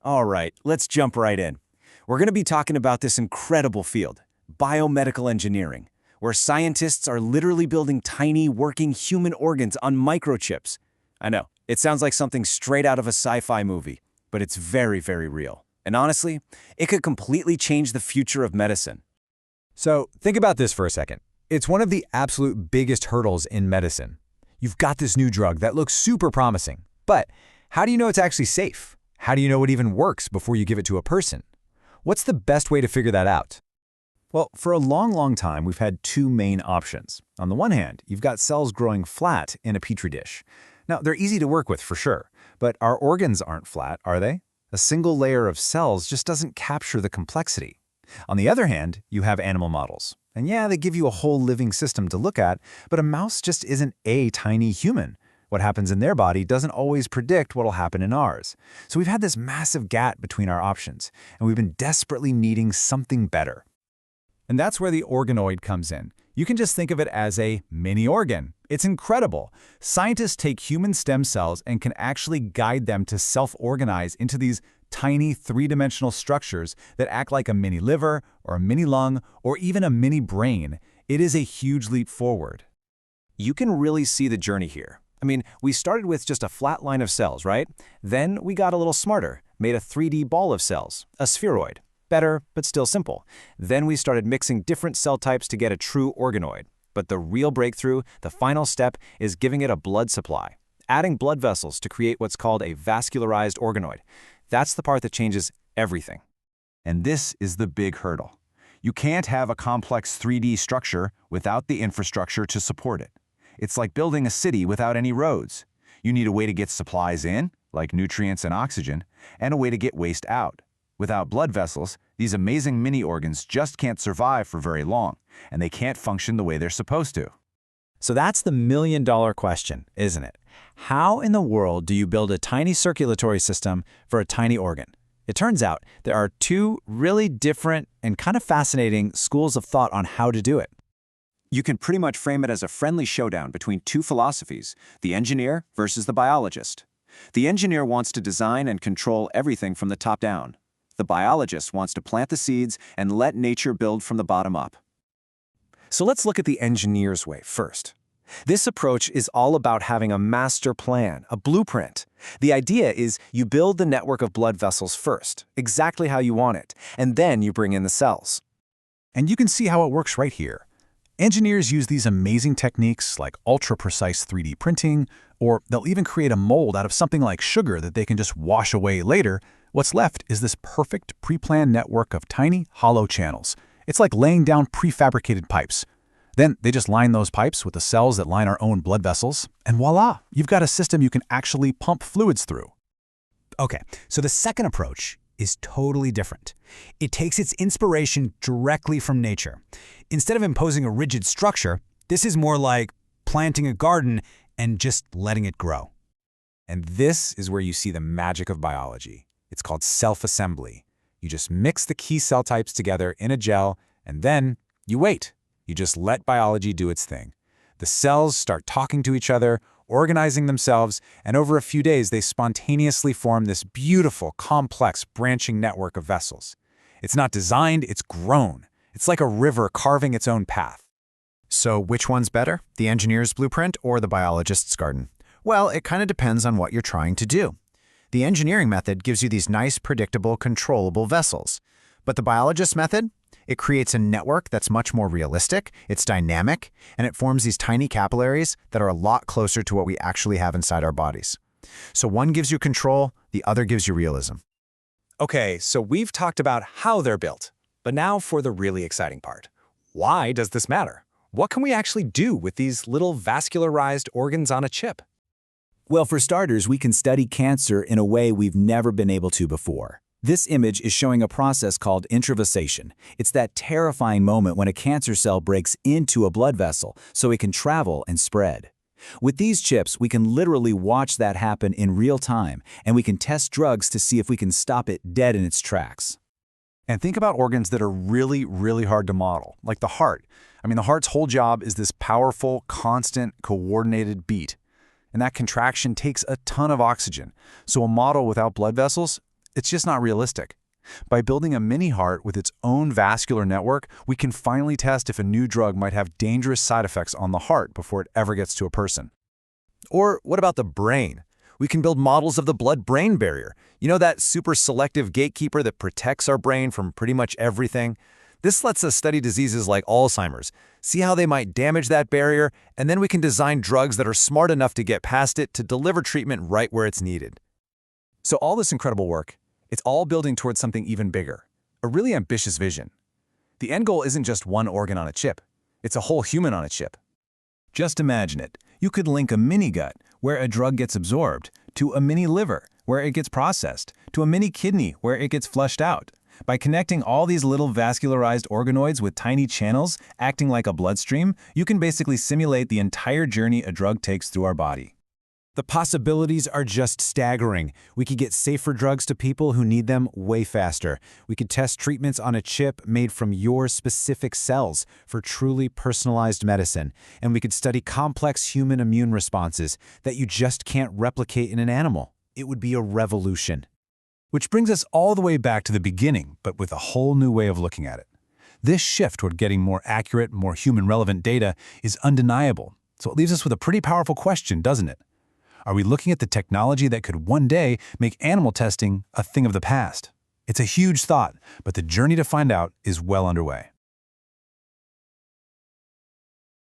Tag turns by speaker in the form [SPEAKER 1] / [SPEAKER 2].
[SPEAKER 1] All right, let's jump right in. We're going to be talking about this incredible field, biomedical engineering, where scientists are literally building tiny working human organs on microchips. I know, it sounds like something straight out of a sci-fi movie, but it's very, very real. And honestly, it could completely change the future of medicine.
[SPEAKER 2] So think about this for a second. It's one of the absolute biggest hurdles in medicine. You've got this new drug that looks super promising, but how do you know it's actually safe? How do you know it even works before you give it to a person? What's the best way to figure that out?
[SPEAKER 3] Well, for a long time, we've had two main options. On the one hand, you've got cells growing flat in a petri dish. Now, they're easy to work with for sure, but our organs aren't flat, are they? A single layer of cells just doesn't capture the complexity. On the other hand, you have animal models. And yeah, they give you a whole living system to look at, but a mouse just isn't a tiny human. What happens in their body doesn't always predict what'll happen in ours. So we've had this massive gap between our options, and we've been desperately needing something better. And that's where the organoid comes in. You can just think of it as a mini organ. It's incredible. Scientists take human stem cells and can actually guide them to self-organize into these tiny three-dimensional structures that act like a mini liver or a mini lung or even a mini brain. It is a huge leap forward.
[SPEAKER 1] You can really see the journey here. I mean, we started with just a flat line of cells, right? Then we got a little smarter, made a 3D ball of cells, a spheroid. Better, but still simple. Then we started mixing different cell types to get a true organoid. But the real breakthrough, the final step, is giving it a blood supply, adding blood vessels to create what's called a vascularized organoid. That's the part that changes everything.
[SPEAKER 4] And this is the big hurdle. You can't have a complex 3D structure without the infrastructure to support it. It's like building a city without any roads. You need a way to get supplies in, like nutrients and oxygen, and a way to get waste out. Without blood vessels, these amazing mini organs just can't survive for very long, and they can't function the way they're supposed to.
[SPEAKER 3] So that's the million-dollar question, isn't it? How in the world do you build a tiny circulatory system for a tiny organ? It turns out there are two really different and kind of fascinating schools of thought on how to do it.
[SPEAKER 1] You can pretty much frame it as a friendly showdown between two philosophies, the engineer versus the biologist. The engineer wants to design and control everything from the top down. The biologist wants to plant the seeds and let nature build from the bottom up. So let's look at the engineer's way first. This approach is all about having a master plan, a blueprint. The idea is you build the network of blood vessels first, exactly how you want it, and then you bring in the cells.
[SPEAKER 3] And you can see how it works right here. Engineers use these amazing techniques like ultra-precise 3D printing, or they'll even create a mold out of something like sugar that they can just wash away later. What's left is this perfect pre-planned network of tiny, hollow channels. It's like laying down prefabricated pipes. Then they just line those pipes with the cells that line our own blood vessels, and voila, you've got a system you can actually pump fluids through.
[SPEAKER 5] Okay, so the second approach is totally different. It takes its inspiration directly from nature. Instead of imposing a rigid structure, this is more like planting a garden and just letting it grow.
[SPEAKER 2] And this is where you see the magic of biology. It's called self-assembly. You just mix the key cell types together in a gel, and then you wait. You just let biology do its thing. The cells start talking to each other, organizing themselves, and over a few days they spontaneously form this beautiful, complex, branching network of vessels. It's not designed, it's grown. It's like a river carving its own path.
[SPEAKER 6] So which one's better, the engineer's blueprint or the biologist's garden? Well, it kind of depends on what you're trying to do. The engineering method gives you these nice, predictable, controllable vessels. But the biologist's method? It creates a network that's much more realistic, it's dynamic, and it forms these tiny capillaries that are a lot closer to what we actually have inside our bodies. So one gives you control, the other gives you realism.
[SPEAKER 1] Okay, so we've talked about how they're built, but now for the really exciting part. Why does this matter? What can we actually do with these little vascularized organs on a chip?
[SPEAKER 5] Well, for starters, we can study cancer in a way we've never been able to before. This image is showing a process called intravasation. It's that terrifying moment when a cancer cell breaks into a blood vessel so it can travel and spread. With these chips, we can literally watch that happen in real time, and we can test drugs to see if we can stop it dead in its tracks.
[SPEAKER 3] And think about organs that are really, really hard to model, like the heart. I mean, the heart's whole job is this powerful, constant, coordinated beat. And that contraction takes a ton of oxygen. So a model without blood vessels,
[SPEAKER 2] It's just not realistic. By building a mini heart with its own vascular network, we can finally test if a new drug might have dangerous side effects on the heart before it ever gets to a person.
[SPEAKER 7] Or what about the brain? We can build models of the blood-brain barrier. You know, that super selective gatekeeper that protects our brain from pretty much everything? This lets us study diseases like Alzheimer's, see how they might damage that barrier, and then we can design drugs that are smart enough to get past it to deliver treatment right where it's needed.
[SPEAKER 2] So all this incredible work, it's all building towards something even bigger, a really ambitious vision. The end goal isn't just one organ on a chip. It's a whole human on a chip.
[SPEAKER 3] Just imagine it. You could link a mini gut, where a drug gets absorbed, to a mini liver, where it gets processed, to a mini kidney, where it gets flushed out. By connecting all these little vascularized organoids with tiny channels acting like a bloodstream, you can basically simulate the entire journey a drug takes through our body.
[SPEAKER 2] The possibilities are just staggering. We could get safer drugs to people who need them way faster. We could test treatments on a chip made from your specific cells for truly personalized medicine. And we could study complex human immune responses that you just can't replicate in an animal. It would be a revolution.
[SPEAKER 3] Which brings us all the way back to the beginning, but with a whole new way of looking at it. This shift toward getting more accurate, more human-relevant data is undeniable. So it leaves us with a pretty powerful question, doesn't it? Are we looking at the technology that could one day make animal testing a thing of the past? It's a huge thought, but the journey to find out is well underway.